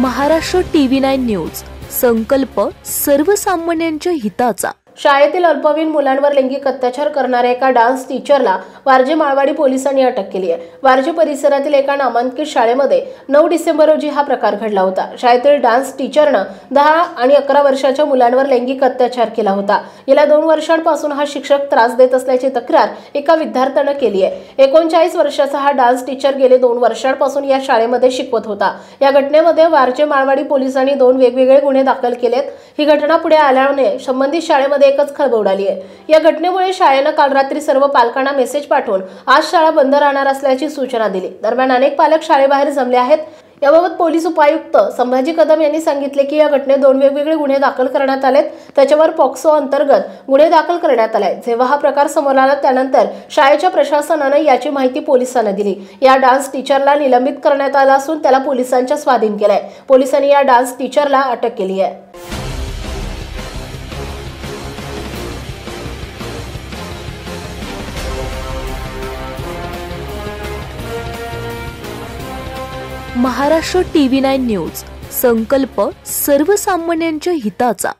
Maharashtra TV9 news. संकल्प सर्वसामान्यांच्या हिताचा. शाळेतील अल्पवयीन मुलांवर लैंगिक अत्याचार करणाऱ्या एका डान्स टीचरला वारजे माळवाडी पोलिसांनी अटक केली आहे. वारजे परिसरातील एका नामांकित शाळेमध्ये 9 डिसेंबर रोजी हा प्रकार घडला होता. शाळेतील डान्स टीचरनं 10 आणि 11 वर्षाच्या मुलांवर लैंगिक अत्याचार केला होता. गेल्या 2 वर्षांपासून हा शिक्षक त्रास देत असल्याची तक्रार एका विद्यार्थ्यानं केली आहे. 39 वर्षाचा हा डान्स टीचर गेले 2 वर्षांपासून या शाळेमध्ये शिकवत होता. या घटनेमध्ये वारजे माळवाडी पोलिसांनी 2 वेगवेगळे गुन्हे दाखल केलेत. ही घटना पुढे आल्याने संबंधित शाळेमध्ये एकच खळबळ उडाली आहे. या घटनेमुळे शाळेनं काल रात्री सर्व पालकांना मेसेज पाठवून आज शाळा बंद राहणार असल्याची सूचना दिली. दरम्यान अनेक पालक शाळेबाहेर जमले आहेत. याबाबत पोलीस उपायुक्त संभाजी कदम यांनी सांगितले की या घटनेत 2 वेगवेगळे गुन्हे दाखल करण्यात आलेत. त्याच्यावर पॉक्सो अंतर्गत गुन्हे दाखल करण्यात आले. जेव्हा हा प्रकार समोर आला त्यानंतर शाळेच्या प्रशासनाने याची माहिती पोलिसांना दिली. या डान्स टीचरला निलंबित करण्यात आलं असून त्याला पोलिसांच्या स्वाधीन केलंय. पोलिसांनी या डान्स टीचरला अटक केली आहे. Maharashtra TV9 news. संकल्प सर्वसामान्यांच्या हिताचा.